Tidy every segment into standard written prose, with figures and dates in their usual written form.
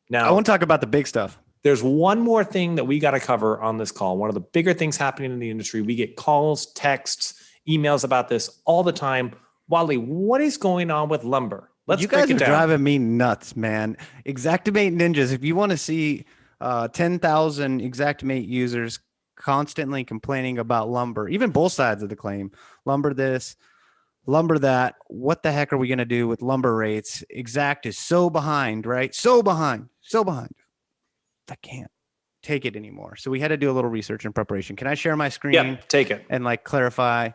Now, I want to talk about the big stuff. there's one more thing that we got to cover on this call. One of the bigger things happening in the industry. We get calls, texts, emails about this all the time. Whatley, what is going on with lumber? You guys are driving me nuts, man. Xactimate Ninjas, if you want to see 10,000 Xactimate users constantly complaining about lumber, even both sides of the claim, lumber this, lumber that, what the heck are we going to do with lumber rates? Exact is so behind, right? So behind. I can't take it anymore. So we had to do a little research and preparation. Can I share my screen? Yeah, take it. And like clarify.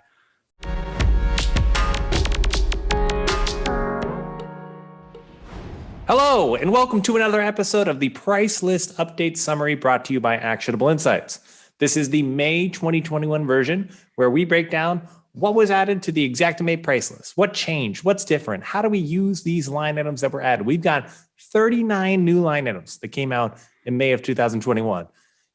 Hello, and welcome to another episode of the Price List Update Summary brought to you by Actionable Insights. This is the May 2021 version where we break down what was added to the Xactimate price list, what changed, what's different, how do we use these line items that were added. We've got 39 new line items that came out in May of 2021.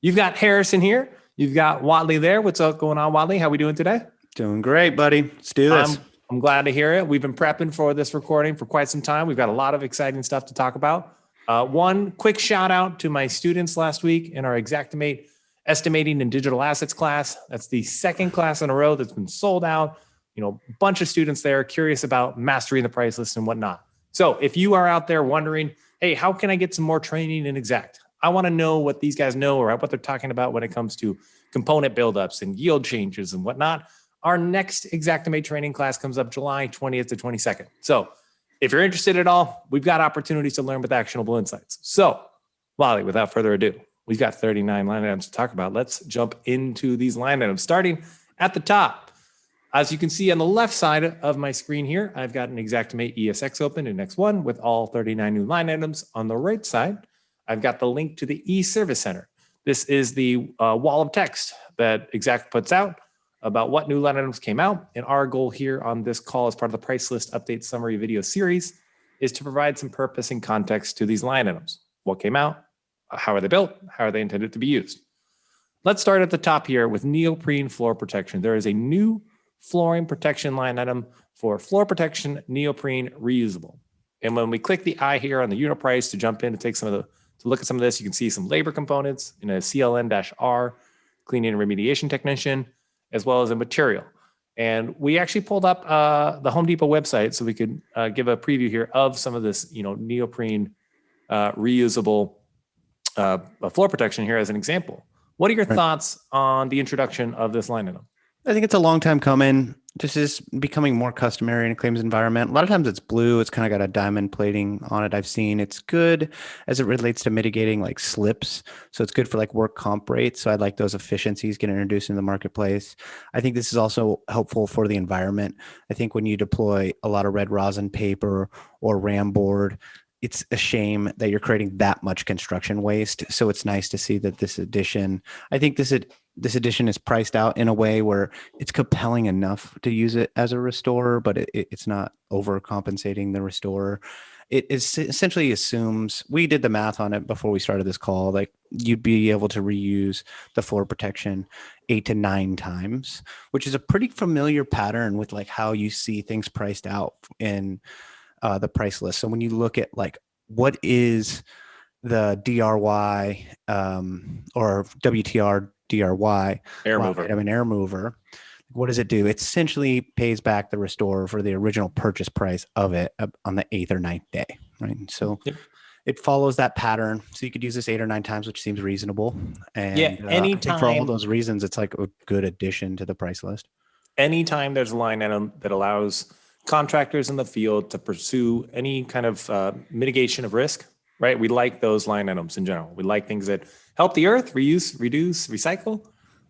You've got Harrison here. You've got Whatley there. What's up going on, Whatley? How are we doing today? Doing great, buddy. Let's do this. I'm glad to hear it. We've been prepping for this recording for quite some time. We've got a lot of exciting stuff to talk about. One quick shout out to my students last week in our Xactimate Estimating and Digital Assets class. That's the second class in a row that's been sold out. You know, a bunch of students there curious about mastering the price list and whatnot. So if you are out there wondering, hey, how can I get some more training in Exact? I want to know what these guys know or what they're talking about when it comes to component buildups and yield changes and whatnot. Our next Xactimate training class comes up July 20th to 22nd. So if you're interested at all, we've got opportunities to learn with actionable insights. So, Wally, without further ado, we've got 39 line items to talk about. Let's jump into these line items, starting at the top. As you can see on the left side of my screen here, I've got an Xactimate ESX open in X1 with all 39 new line items. On the right side, I've got the link to the e-service center. This is the wall of text that Exact puts out about what new line items came out. And our goal here on this call as part of the Price List Update Summary video series is to provide some purpose and context to these line items. What came out? How are they built? How are they intended to be used? Let's start at the top here with neoprene floor protection. There is a new flooring protection line item for floor protection neoprene reusable. And when we click the eye here on the unit price to jump in to take to look at some of this, you can see some labor components in a CLN-R cleaning and remediation technician, as well as a material. And we actually pulled up the Home Depot website so we could give a preview here of some of this, neoprene reusable floor protection here as an example. What are your thoughts on the introduction of this line item? I think it's a long time coming. This is becoming more customary in a claims environment. A lot of times it's blue. It's kind of got a diamond plating on it. I've seen it's good as it relates to mitigating like slips. So it's good for like work comp rates. So I'd like those efficiencies get introduced in the marketplace. I think this is also helpful for the environment. I think when you deploy a lot of red rosin paper or RAM board, it's a shame that you're creating that much construction waste. So it's nice to see that this edition, I think this edition is priced out in a way where it's compelling enough to use it as a restorer, but it's not overcompensating the restorer. It essentially assumes, we did the math on it before we started this call, like you'd be able to reuse the floor protection 8 to 9 times, which is a pretty familiar pattern with like how you see things priced out in the price list. So when you look at like what is the DRY or WTR DRY air mover. Air mover. What does it do? It essentially pays back the restorer for the original purchase price of it on the 8th or 9th day, right? So it follows that pattern. So you could use this 8 or 9 times, which seems reasonable. And anytime for all those reasons, it's like a good addition to the price list. Anytime there's a line item that allows contractors in the field to pursue any kind of mitigation of risk, right? We like those line items in general. We like things that help the earth, reuse, reduce, recycle,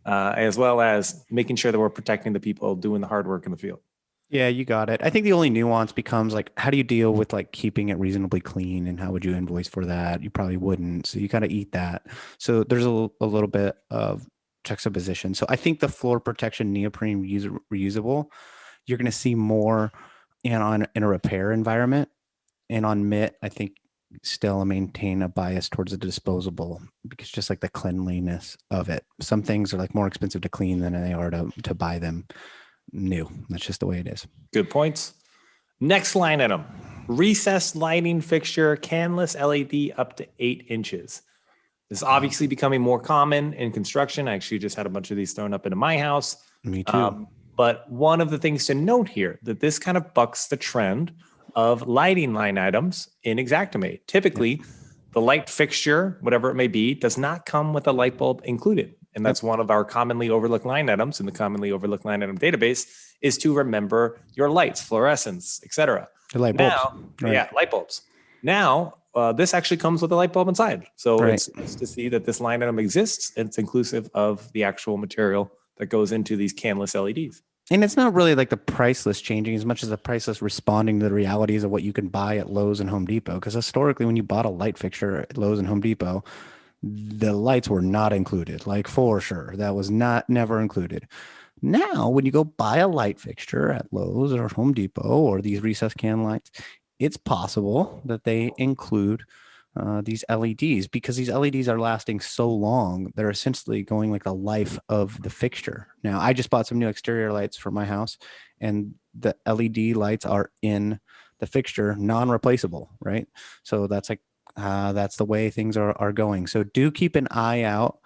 as well as making sure that we're protecting the people doing the hard work in the field. Yeah, you got it. I think the only nuance becomes like, how do you deal with like keeping it reasonably clean, and how would you invoice for that? You probably wouldn't. So you got to eat that. So there's a little bit of juxtaposition. So I think the floor protection neoprene reusable, you're going to see more in a repair environment, and on MIT, I think still maintain a bias towards the disposable, because just like the cleanliness of it. Some things are like more expensive to clean than they are to buy them new. That's just the way it is. Good points. Next line item, recessed lighting fixture, canless LED up to 8 inches. This is obviously becoming more common in construction. I actually just had a bunch of these thrown up into my house. Me too. But one of the things to note here that this kind of bucks the trend of lighting line items in Xactimate. Typically, the light fixture, whatever it may be, does not come with a light bulb included. And that's one of our commonly overlooked line items in the commonly overlooked line item database is to remember your lights, fluorescence, etc. The light bulbs. Now, yeah, light bulbs. Now, this actually comes with a light bulb inside. So it's nice to see that this line item exists. It's inclusive of the actual material that goes into these canless LEDs. And it's not really like the price list changing as much as the price list responding to the realities of what you can buy at Lowe's and Home Depot. Because historically, when you bought a light fixture at Lowe's and Home Depot, the lights were not included, like for sure. That was never included. Now, when you go buy a light fixture at Lowe's or Home Depot or these recessed can lights, it's possible that they include these LEDs because these LEDs are lasting so long. They're essentially going like the life of the fixture. Now, I just bought some new exterior lights for my house, and the LED lights are in the fixture, non-replaceable, right? So that's like that's the way things are going. So do keep an eye out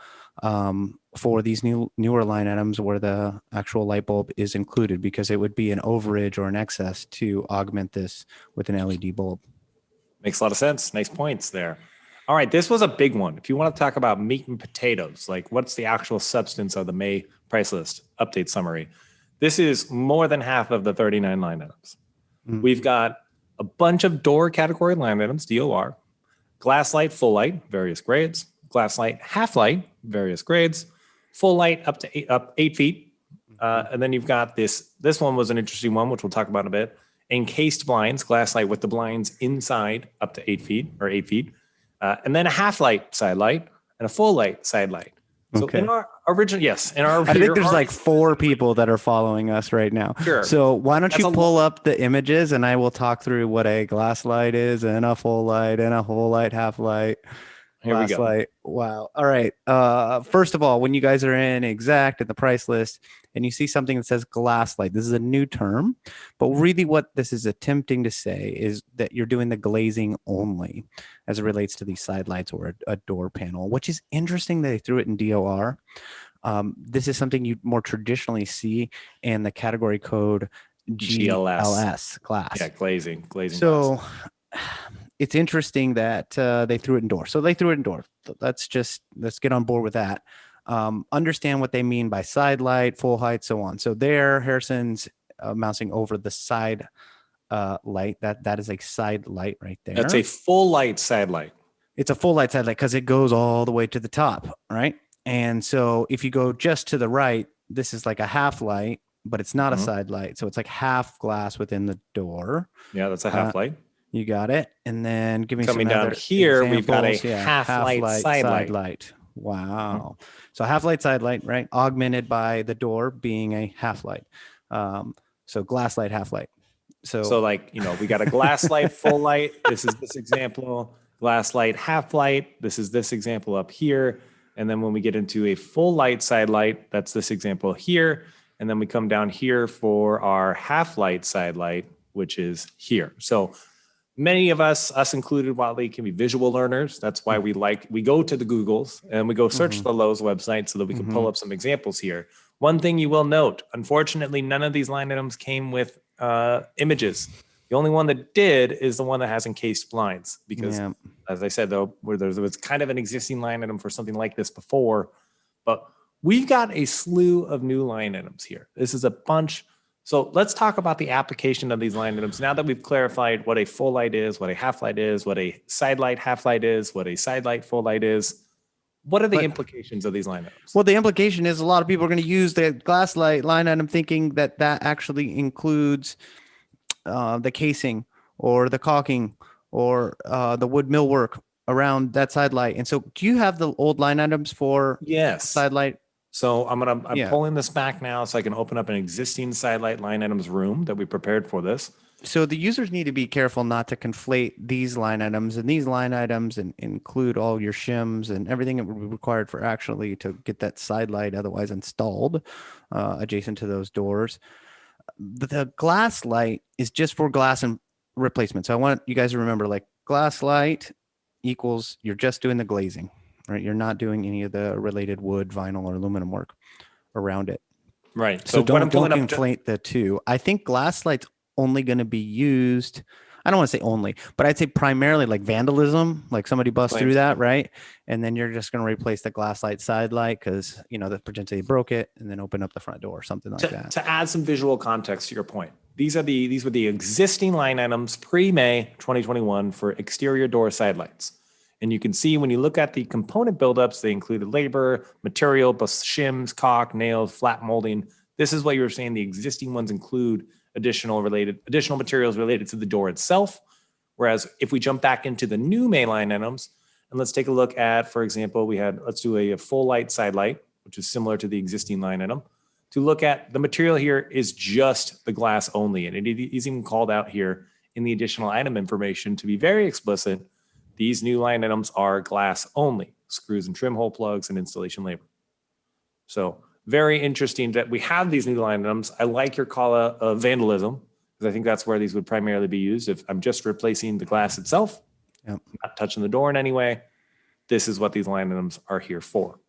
for these newer line items where the actual light bulb is included, because it would be an overage or an excess to augment this with an LED bulb. Makes a lot of sense. Nice points there. All right, this was a big one. If you want to talk about meat and potatoes, like what's the actual substance of the May price list update summary? This is more than half of the 39 line items. We've got a bunch of door category line items, DOR, glass light, full light, various grades, glass light, half light, various grades, full light up to 8 feet. And then you've got this one was an interesting one, which we'll talk about in a bit. Encased blinds, glass light with the blinds inside up to 8 feet or 8 feet. And then a half light side light and a full light side light. So in our original, I think there's like 4 people that are following us right now. Sure. So why don't you pull up the images and I will talk through what a glass light is and a full light and a whole light, half light. Here we go. Light. Wow. All right. First of all, when you guys are in Exact and the price list and you see something that says glass light, this is a new term, but really what this is attempting to say is that you're doing the glazing only as it relates to these side lights or a door panel, which is interesting that they threw it in DOR. This is something you more traditionally see in the category code GLS, glass. Yeah, glazing. So glass. It's interesting that they threw it in door. So they threw it in door. Let's get on board with that. Understand what they mean by side light, full height, so on. So there, Harrison's mousing over the side light. That is a side light right there. That's a full light side light. It's a full light side light because it goes all the way to the top, right? And so if you go just to the right, this is like a half light, but it's not a side light. So it's like half glass within the door. Yeah, that's a half light. You got it. And then give me coming some down here, examples. we've got a half light side light. Wow. So half light side light, right? Augmented by the door being a half light. So glass light, half light. So like, we got a glass light, full light. This is this example. Glass light, half light. This is this example up here. And then when we get into a full light side light, that's this example here. And then we come down here for our half light side light, which is here. So many of us included, Whatley, can be visual learners. That's why we go to the Googles and we go search the Lowe's website so that we can pull up some examples here. One thing you will note, unfortunately, none of these line items came with images. The only one that did is the one that has encased blinds because, as I said, though, where there was kind of an existing line item for something like this before, but we've got a slew of new line items here. This is a bunch. So let's talk about the application of these line items. Now that we've clarified what a full light is, what a half light is, what a side light half light is, what a side light full light is, what are the implications of these line items? Well, the implication is a lot of people are going to use the glass light line item thinking that actually includes the casing or the caulking or the wood millwork around that side light. And so do you have the old line items for side light? So I'm pulling this back now so I can open up an existing side light line items room that we prepared for this. So the users need to be careful not to conflate these line items and these line items and include all your shims and everything that would be required for actually to get that side light otherwise installed adjacent to those doors. the glass light is just for glass and replacement. So I want you guys to remember, like, glass light equals you're just doing the glazing, right? You're not doing any of the related wood, vinyl, or aluminum work around it. Right. So what I'm don't pulling up, conflate the two. I think glass light's only going to be used. I don't want to say only, but I'd say primarily like vandalism, like somebody busts through that, right? And then you're just going to replace the glass light side light because, you know, the potentially broke it, and then open up the front door or something like that. To add some visual context to your point, these were the existing line items pre-May 2021 for exterior door side lights. And you can see when you look at the component buildups, they included labor, material, shims, caulk, nails, flat molding. This is what you were saying. The existing ones include additional materials related to the door itself. Whereas if we jump back into the new May line items, and let's take a look at, for example, let's do a full light side light, which is similar to the existing line item. To look at the material here is just the glass only. And it is even called out here in the additional item information to be very explicit. These new line items are glass only, screws and trim hole plugs and installation labor. So very interesting that we have these new line items. I like your call of vandalism, because I think that's where these would primarily be used. If I'm just replacing the glass itself, not touching the door in any way, this is what these line items are here for.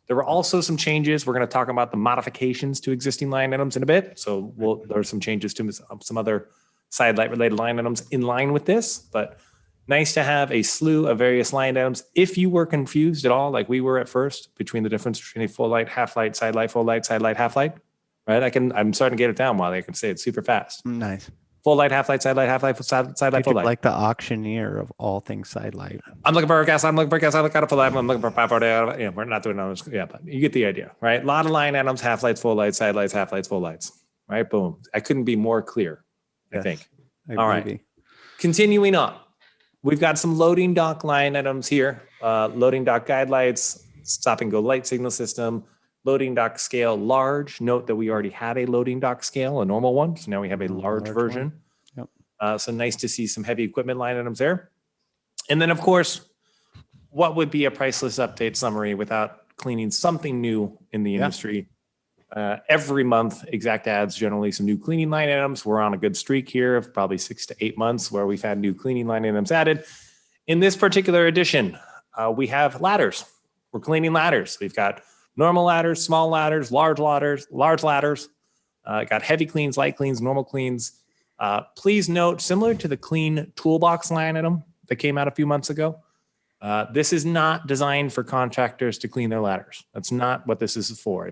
There were also some changes. We're going to talk about the modifications to existing line items in a bit. So there are some changes to some other side light related line items in line with this, but nice to have a slew of various line items. If you were confused at all, like we were at first, between the difference between a full light, half light, side light, full light, side light, half light, right? I'm starting to get it down while I can say it super fast. Nice. Full light, half light, side light, half light, side light, full light. Like the auctioneer of all things side light. I'm looking for a gas. I'm looking for a gas. I'm looking for a full light. I'm looking for a power. Yeah, we're not doing all this. Yeah, but you get the idea, right? A lot of line items, half lights, full lights, side lights, half lights, full lights, right? Boom. I couldn't be more clear, I think. All right. Continuing on. We've got some loading dock line items here. Loading dock guide lights, stop and go light signal system, loading dock scale large. Note that we already had a loading dock scale, a normal one. So now we have a large version. Yep. So nice to see some heavy equipment line items there. And then, of course, what would be a price list update summary without cleaning something new in the industry? Every month, Xact adds generally some new cleaning line items. We're on a good streak here of probably 6 to 8 months where we've had new cleaning line items added. In this particular edition, we have ladders. We're cleaning ladders. We've got normal ladders, small ladders, large ladders, got heavy cleans, light cleans, normal cleans. Please note, similar to the clean toolbox line item that came out a few months ago, this is not designed for contractors to clean their ladders. That's not what this is for.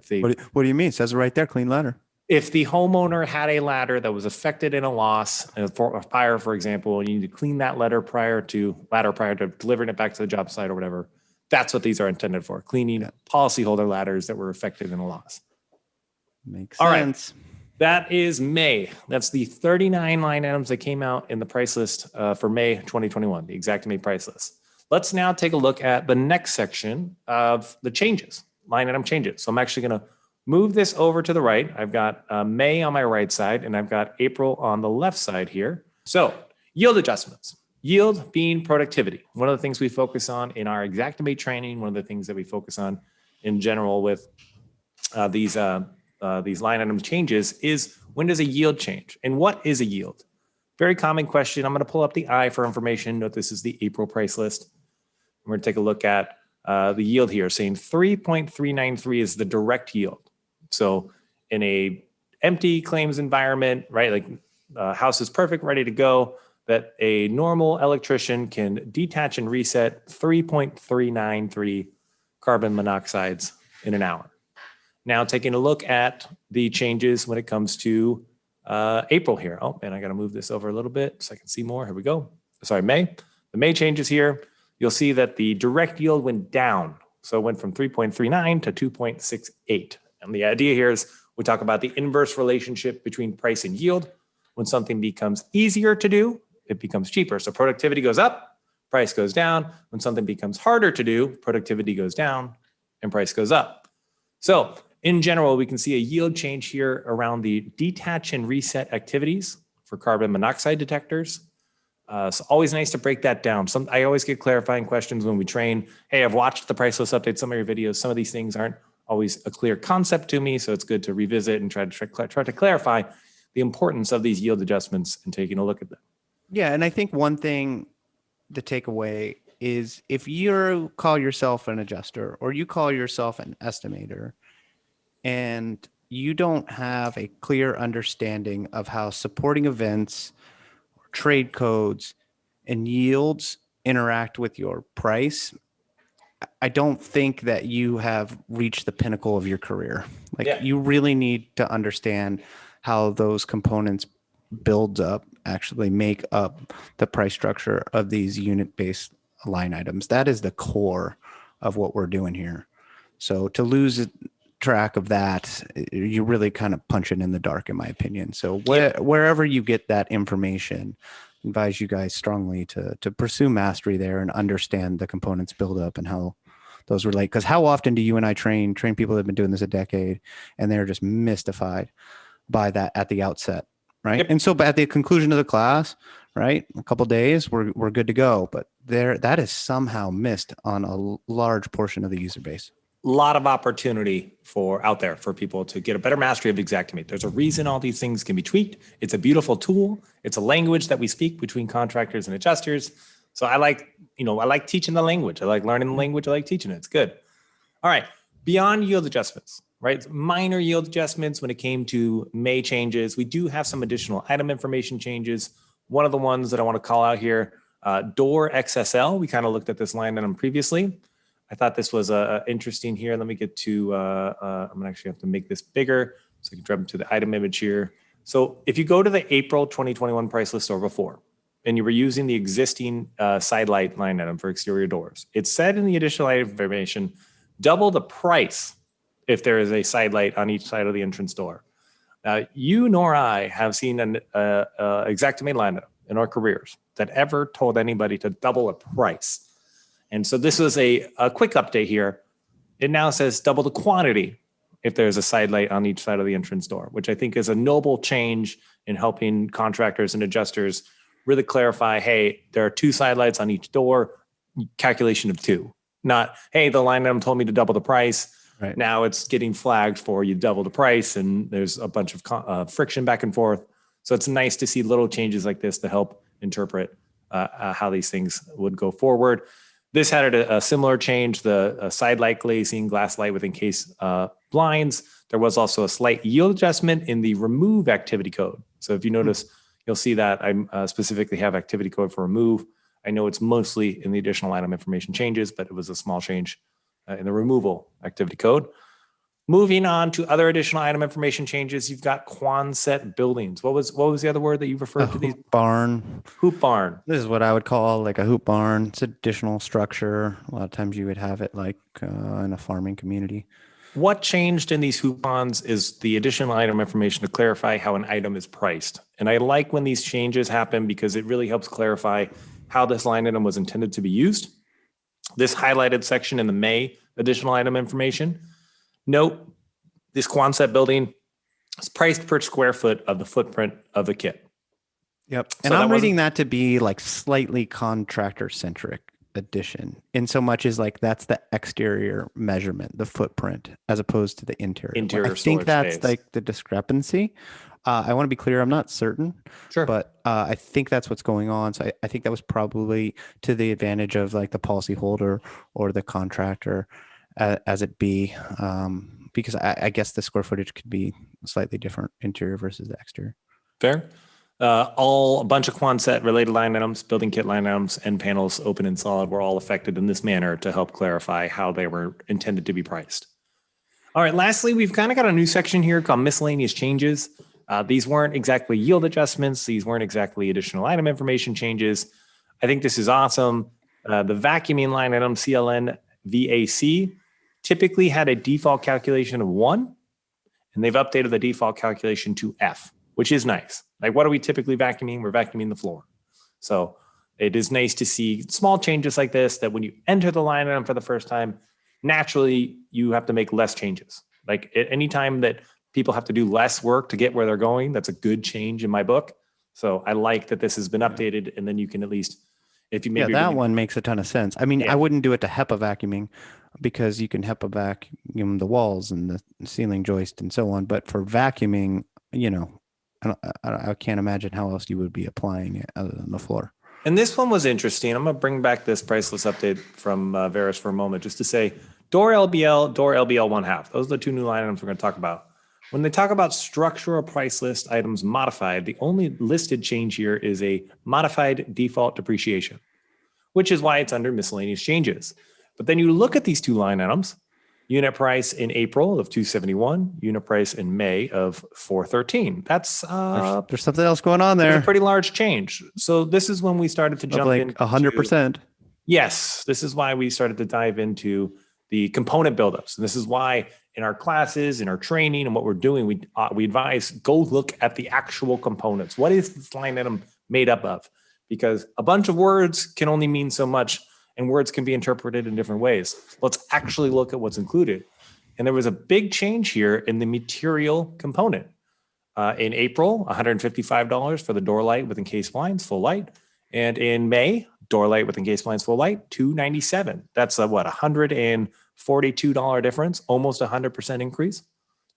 What do you mean? It says it right there, clean ladder. If the homeowner had a ladder that was affected in a loss, for a fire, for example, and you need to clean that ladder prior to delivering it back to the job site or whatever, that's what these are intended for, cleaning policyholder ladders that were affected in a loss. Makes sense. All right. That is May. That's the 39 line items that came out in the price list for May 2021, the Xactimate price list. Let's now take a look at the next section of the changes, line item changes. So I'm actually going to move this over to the right. I've got May on my right side, and I've got April on the left side here. So yield adjustments, yield being productivity. One of the things we focus on in our Xactimate training, one of the things that we focus on in general with these line item changes is, when does a yield change? And what is a yield? Very common question. I'm going to pull up the I for information. Note this is the April price list. We're going to take a look at the yield here, saying 3.393 is the direct yield. So in a empty claims environment, right, like house is perfect, ready to go, that a normal electrician can detach and reset 3.393 carbon monoxides in an hour. Now taking a look at the changes when it comes to April here. Oh, and I got to move this over a little bit so I can see more. Here we go. Sorry, May. The May changes here. You'll see that the direct yield went down. So it went from 3.39 to 2.68. And the idea here is we talk about the inverse relationship between price and yield. When something becomes easier to do, it becomes cheaper. So productivity goes up, price goes down. When something becomes harder to do, productivity goes down and price goes up. So in general, we can see a yield change here around the detach and reset activities for carbon monoxide detectors. So always nice to break that down. I always get clarifying questions when we train. Hey, I've watched the price list update summary videos. Some of these things aren't always a clear concept to me, so it's good to revisit and try to clarify. the importance of these yield adjustments and taking a look at them. Yeah, and I think one thing to take away is if you call yourself an adjuster or you call yourself an estimator and you don't have a clear understanding of how supporting events, trade codes, and yields interact with your price, I don't think that you have reached the pinnacle of your career. Like you really need to understand how those components build up, actually make up the price structure of these unit-based line items. That is the core of what we're doing here. So to lose track of that, you're really kind of punching in the dark, in my opinion. So wherever you get that information, I advise you guys strongly to pursue mastery there and understand the components build up and how those relate. Because how often do you and I train people that have been doing this a decade and they're just mystified by that at the outset, right? Yep. And so at the conclusion of the class, right, a couple of days, we're good to go. But that is somehow missed on a large portion of the user base. Lot of opportunity out there for people to get a better mastery of Xactimate. There's a reason all these things can be tweaked. It's a beautiful tool. It's a language that we speak between contractors and adjusters. So I like teaching the language. I like learning the language. I like teaching it. It's good. All right. Beyond yield adjustments, right? Minor yield adjustments when it came to May changes. We do have some additional item information changes. One of the ones that I want to call out here, door XSL. We kind of looked at this line item previously. I thought this was interesting here. Let me get to, I'm gonna actually have to make this bigger so I can jump to the item image here. So if you go to the April 2021 price list or before, and you were using the existing side light line item for exterior doors, it said in the additional item information, double the price if there is a side light on each side of the entrance door. You nor I have seen an Xactimate line item in our careers that ever told anybody to double a price. And so this was a quick update here. It now says double the quantity if there's a side light on each side of the entrance door, which I think is a noble change in helping contractors and adjusters really clarify, hey, there are 2 side lights on each door, calculation of 2. Not, hey, the line item told me to double the price. Right. Now it's getting flagged for you double the price, and there's a bunch of friction back and forth. So it's nice to see little changes like this to help interpret how these things would go forward. This had a similar change, the side light glazing, glass light with encased blinds. There was also a slight yield adjustment in the remove activity code. So if you notice, you'll see that I specifically have activity code for remove. I know it's mostly in the additional item information changes, but it was a small change in the removal activity code. Moving on to other additional item information changes, you've got Quonset buildings. What was the other word that you referred to? These barn. Hoop barn. This is what I would call like a hoop barn. It's additional structure. A lot of times you would have it like in a farming community. What changed in these hoop barns is the additional item information to clarify how an item is priced. And I like when these changes happen because it really helps clarify how this line item was intended to be used. This highlighted section in the May additional item information. Note, this Quonset building is priced per square foot of the footprint of the kit. Yep. And I'm reading that to be like slightly contractor centric addition in so much as like that's the exterior measurement, the footprint, as opposed to the interior. I think that's space. Like the discrepancy. I want to be clear. I'm not certain, sure, but I think that's what's going on. So I think that was probably to the advantage of like the policyholder or the contractor, as it be, because I guess the square footage could be slightly different interior versus the exterior. Fair. A bunch of Quonset related line items, building kit line items, and panels open and solid were all affected in this manner to help clarify how they were intended to be priced. All right, lastly, we've kind of got a new section here called Miscellaneous Changes. These weren't exactly yield adjustments. These weren't exactly additional item information changes. I think this is awesome. The vacuuming line item, CLN VAC, typically had a default calculation of 1, and they've updated the default calculation to F, which is nice. Like, what are we typically vacuuming? We're vacuuming the floor. So it is nice to see small changes like this, that when you enter the line item for the first time, naturally you have to make less changes. Like at any time that people have to do less work to get where they're going, that's a good change in my book. So I like that this has been updated, and then you can at least, if you maybe that one makes a ton of sense. I mean, I wouldn't do it to HEPA vacuuming because you can HEPA vacuum the walls and the ceiling joist and so on. But for vacuuming, I can't imagine how else you would be applying it other than the floor. And this one was interesting. I'm going to bring back this price list update from Veris for a moment just to say door LBL, door LBL 1/2. Those are the two new line items we're going to talk about. When they talk about structural price list items modified, the only listed change here is a modified default depreciation, which is why it's under miscellaneous changes. But then you look at these two line items, unit price in April of 271, unit price in May of 413. That's There's something else going on there's there. a pretty large change. So this is when we started to jump Like in 100%. Yes, this is why we started to dive into the component buildups. And this is why in our classes, in our training, and what we're doing, we advise go look at the actual components. What is this line item made up of? Because a bunch of words can only mean so much, and words can be interpreted in different ways. Let's actually look at what's included. And there was a big change here in the material component. In April, $155 for the door light with encased blinds, full light. And in May, door light with encased blinds, full light, $297. That's a $142 difference, almost 100% increase,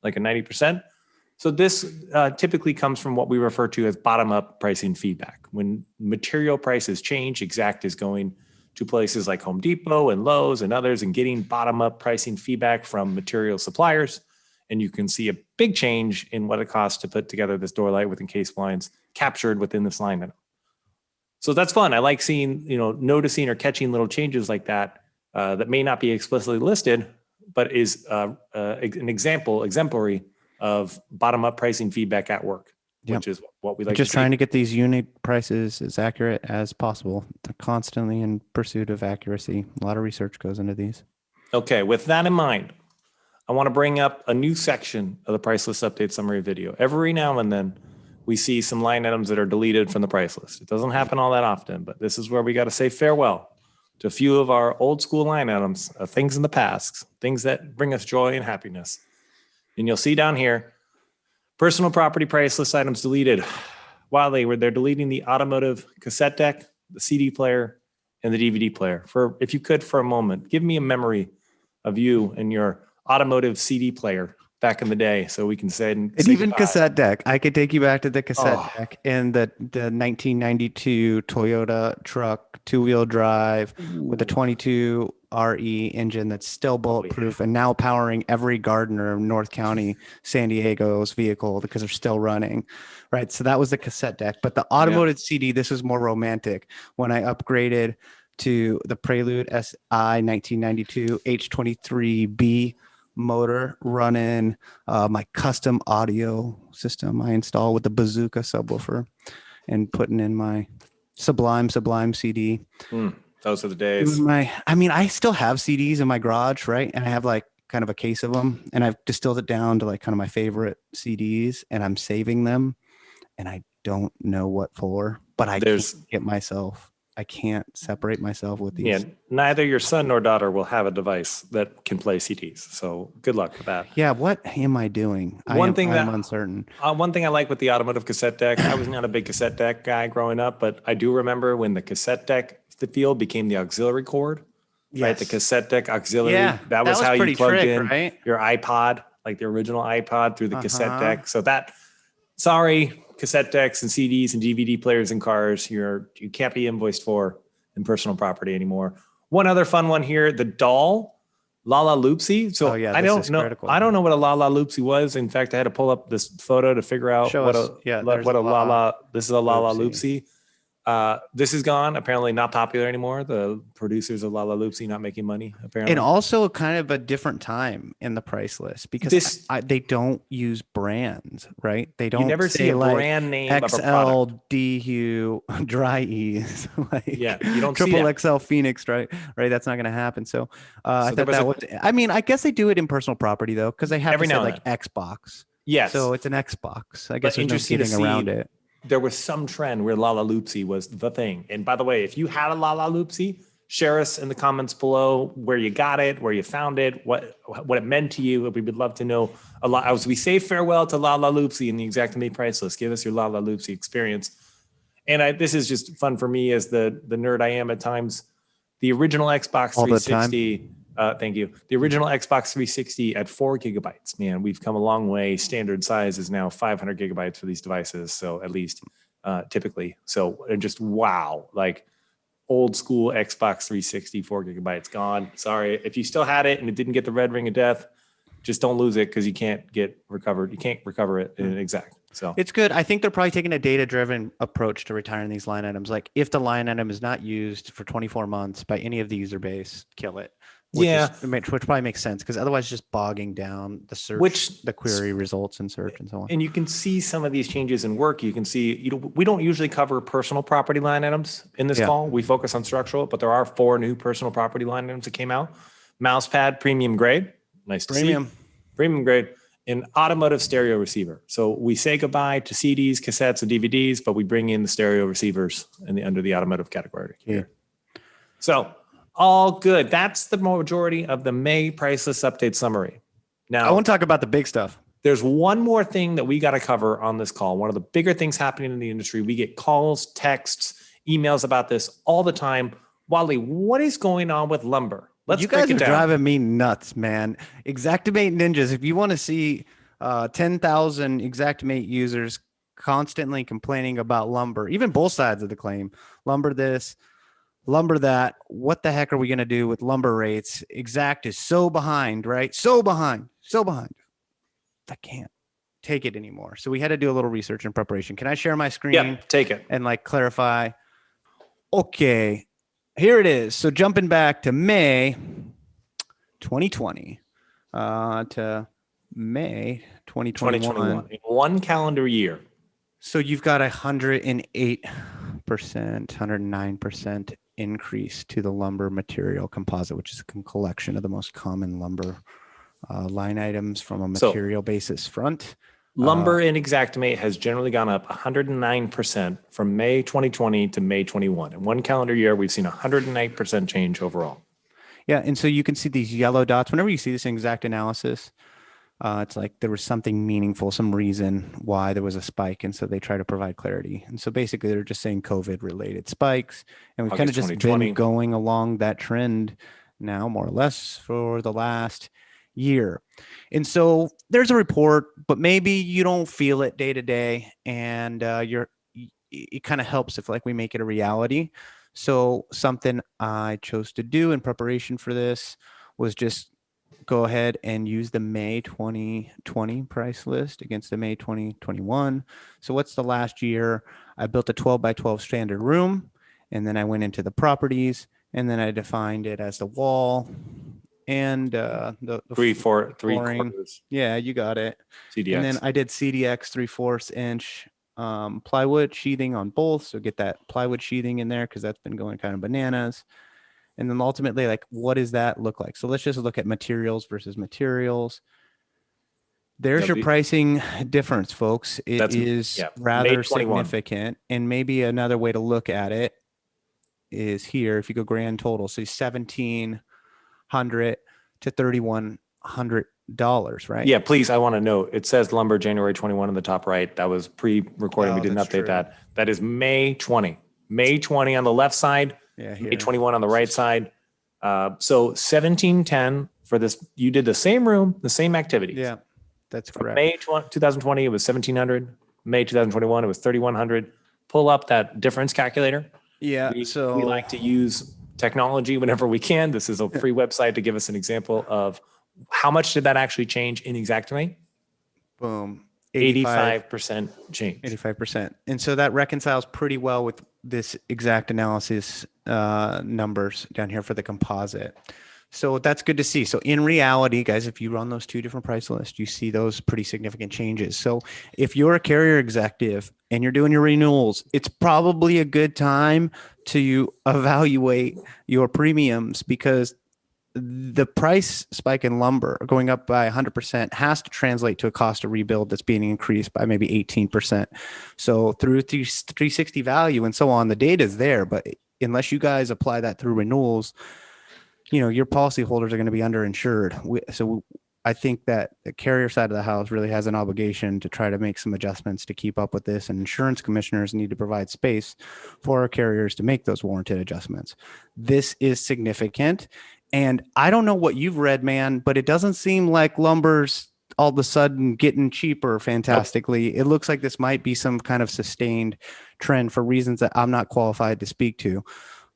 like a 90%. So this typically comes from what we refer to as bottom-up pricing feedback. When material prices change, Xact is going to places like Home Depot and Lowe's and others and getting bottom-up pricing feedback from material suppliers. And you can see a big change in what it costs to put together this door light with encased blinds captured within this line item. So that's fun. I like seeing, noticing or catching little changes like that that may not be explicitly listed, but is an exemplary of bottom-up pricing feedback at work, which is what we like. Just trying to get these unit prices as accurate as possible. They're constantly in pursuit of accuracy. A lot of research goes into these. Okay, with that in mind, I want to bring up a new section of the price list update summary video. Every now and then, we see some line items that are deleted from the price list. It doesn't happen all that often, but this is where we got to say farewell to a few of our old school line items, things in the past, things that bring us joy and happiness. And you'll see down here, personal property price list items deleted. Whatley, where they're deleting the automotive cassette deck, the CD player, and the DVD player. If you could, for a moment, give me a memory of you and your automotive CD player back in the day, so we can say and even goodbye. Cassette deck. I could take you back to the cassette deck and the 1992 Toyota truck, 2-wheel drive with a 22 RE engine that's still bulletproof and now powering every gardener of North County, San Diego's vehicle because they're still running. Right. So that was the cassette deck. But the automotive CD, this was more romantic when I upgraded to the Prelude SI 1992 H23B motor running my custom audio system I install with the Bazooka subwoofer and putting in my Sublime CD. Those are the days. I still have CDs in my garage, right? And I have like kind of a case of them, and I've distilled it down to like kind of my favorite CDs, and I'm saving them, and I don't know what for, but I can't separate myself with these. Yeah, neither your son nor daughter will have a device that can play CDs. So good luck with that. Yeah, what am I doing? I'm uncertain. One thing I like with the automotive cassette deck, I was not a big cassette deck guy growing up, but I do remember when the cassette deck, the field became the auxiliary cord. Yes. Right, the cassette deck auxiliary. Yeah, that was how you plugged in right? your iPod, like the original iPod through the cassette deck. So sorry, cassette decks and CDs and DVD players in cars, you can't be invoiced for in personal property anymore. One other fun one here, the doll, Lala Loopsy. So I don't know what a Lala Loopsy was. In fact, I had to pull up this photo to figure out this is a Lala Loopsy. This is gone. Apparently not popular anymore. The producers of Lala Loopsy not making money, apparently. And also kind of a different time in the price list because they don't use brands, right? They don't. You never see a brand name XL, of a product. DU, Dry Ease. You don't see Triple XL Phoenix, right? That's not going to happen. So I thought that was. I guess they do it in personal property though, because they have to say like Xbox. Yes. So it's an Xbox. I guess there's no getting around it. There was some trend where Lala Loopsy was the thing. And by the way, if you had a Lala Loopsy, share us in the comments below where you got it, where you found it, what it meant to you. We would love to know a lot. As we say farewell to Lala Loopsy in the Xactimate price list, give us your Lala Loopsy experience. And this is just fun for me as the nerd I am at times. The original Xbox 360 Thank you. The original Xbox 360 at 4 gigabytes. Man, we've come a long way. Standard size is now 500 gigabytes for these devices. So at least typically. So just wow, like old school Xbox 360, 4 gigabytes gone. Sorry. If you still had it and it didn't get the red ring of death, just don't lose it because you can't get recovered. You can't recover it in an exact. So It's good. I think they're probably taking a data-driven approach to retiring these line items. Like if the line item is not used for 24 months by any of the user base, kill it. Which probably makes sense because otherwise, just bogging down the search, the query results and search and so on. And you can see some of these changes in work. You can see, we don't usually cover personal property line items in this call. We focus on structural, but there are 4 new personal property line items that came out. Mousepad premium grade, nice to see. Premium grade. An automotive stereo receiver. So we say goodbye to CDs, cassettes, and DVDs, but we bring in the stereo receivers under the automotive category here. So all good. That's the majority of the May price list update summary. Now, I want to talk about the big stuff. There's one more thing that we got to cover on this call. One of the bigger things happening in the industry. We get calls, texts, emails about this all the time. Whatley, what is going on with lumber? You guys are driving me nuts, man. Xactimate Ninjas. If you want to see 10,000 Xactimate users constantly complaining about lumber, even both sides of the claim, lumber this, lumber that, what the heck are we going to do with lumber rates? Exact is so behind, right? So behind. I can't take it anymore. So we had to do a little research and preparation. Can I share my screen? Yeah, take it. And clarify. Okay. Here it is. So jumping back to May 2020 to May 2021. One calendar year. So you've got 108%, 109% increase to the lumber material composite, which is a collection of the most common lumber line items from a material basis front. Lumber in Xactimate has generally gone up 109% from May 2020 to May 21. In one calendar year, we've seen 109% change overall. Yeah, and so you can see these yellow dots. Whenever you see this in exact analysis, it's like there was something meaningful, some reason why there was a spike, and so they try to provide clarity. And so basically, they're just saying COVID-related spikes, and we've kind of just been going along that trend now, more or less, for the last year. And so there's a report, but maybe you don't feel it day to day, and it kind of helps if we make it a reality. So something I chose to do in preparation for this was just go ahead and use the May 2020 price list against the May 2021. So what's the last year? I built a 12 by 12 standard room, and then I went into the properties, and then I defined it as the wall and the three flooring. quarters. Yeah, you got it. CDX. And then I did CDX 3/4 inch plywood sheathing on both. So get that plywood sheathing in there because that's been going kind of bananas. And then ultimately, what does that look like? So let's just look at materials versus materials. There's your pricing difference, folks. It is rather significant. And maybe another way to look at it is here. If you go grand total, so $1,700 to $3,100, right? Yeah, please. I want to note it says lumber January 21 on the top right. That was pre-recording. We didn't update that. That is May 20. May 20 on the left side. Yeah, May 21 on the right side. So 1710 for this. You did the same room, the same activities. Yeah, that's correct. May 2020, it was 1700. May 2021, it was 3100. Pull up that difference calculator. Yeah. We like to use technology whenever we can. This is a free website to give us an example of how much did that actually change in Xactimate? Boom. 85% change. 85%. And so that reconciles pretty well with this exact analysis numbers down here for the composite. So that's good to see. So in reality, guys, if you run those two different price lists, you see those pretty significant changes. So if you're a carrier executive and you're doing your renewals, it's probably a good time to evaluate your premiums because the price spike in lumber going up by 100% has to translate to a cost of rebuild that's being increased by maybe 18%. So through 360 value and so on, the data is there, but unless you guys apply that through renewals, your policyholders are going to be underinsured. So I think that the carrier side of the house really has an obligation to try to make some adjustments to keep up with this, and insurance commissioners need to provide space for our carriers to make those warranted adjustments. This is significant. And I don't know what you've read, man, but it doesn't seem like lumber's all of a sudden getting cheaper fantastically. Nope. It looks like this might be some kind of sustained trend for reasons that I'm not qualified to speak to.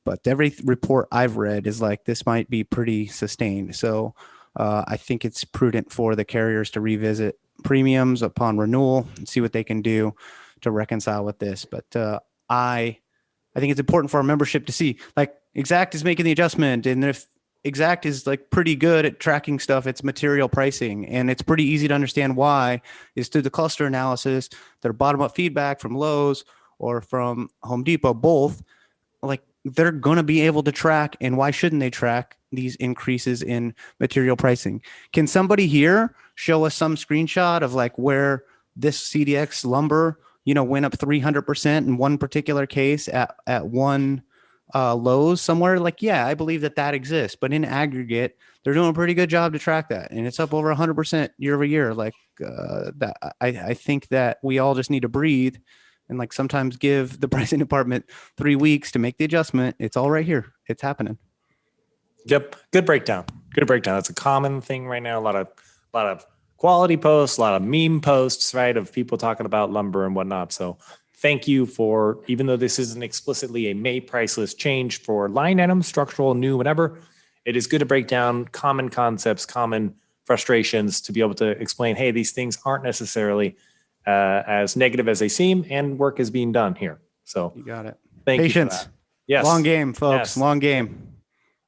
But every report I've read is like this might be pretty sustained. So I think it's prudent for the carriers to revisit premiums upon renewal and see what they can do to reconcile with this. But I think it's important for our membership to see, like, Exact is making the adjustment, and if Exact is like pretty good at tracking stuff, it's material pricing, and it's pretty easy to understand why is through the cluster analysis, their bottom-up feedback from Lowe's or from Home Depot, both, like, they're going to be able to track, and why shouldn't they track these increases in material pricing? Can somebody here show us some screenshot of like where this CDX lumber, went up 300% in one particular case at one Lowe's somewhere? Like, yeah, I believe that exists, but in aggregate, they're doing a pretty good job to track that, and it's up over 100% year over year. Like, that I think that we all just need to breathe and like sometimes give the pricing department 3 weeks to make the adjustment. It's all right here. It's happening. Yep. Good breakdown. That's a common thing right now. A lot of quality posts, a lot of meme posts, right, of people talking about lumber and whatnot. So thank you for, even though this isn't explicitly a May price list change for line items, structural, new, whatever, it is good to break down common concepts, common frustrations, to be able to explain, hey, these things aren't necessarily as negative as they seem, and work is being done here. So you got it. Thank Patience. you for that. Yes. Long game, folks. Yes. Long game.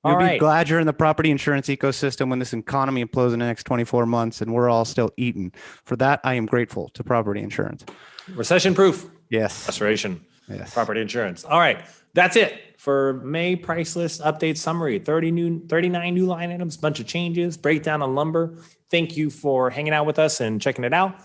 You'll be glad you're in the property insurance ecosystem when this economy implodes in the next 24 months and we're all still eating. For that, I am grateful to property insurance. Recession proof. Yes. Restoration. Yes. Property insurance. All right. That's it for May price list update summary. 39 new line items, bunch of changes, breakdown on lumber. Thank you for hanging out with us and checking it out.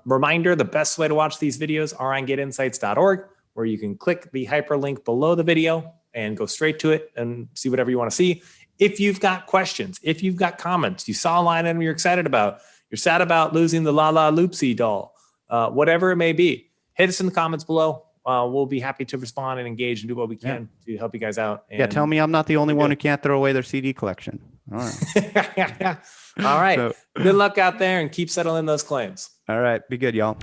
Reminder, the best way to watch these videos are on getinsights.org, where you can click the hyperlink below the video and go straight to it and see whatever you want to see. If you've got questions, if you've got comments, you saw a line item you're excited about, you're sad about losing the La La Loopsy doll, whatever it may be, hit us in the comments below. We'll be happy to respond and engage and do what we can to help you guys out. And tell me I'm not the only one who can't throw away their CD collection. All right. All right. Good luck out there and keep settling those claims. All right. Be good, y'all.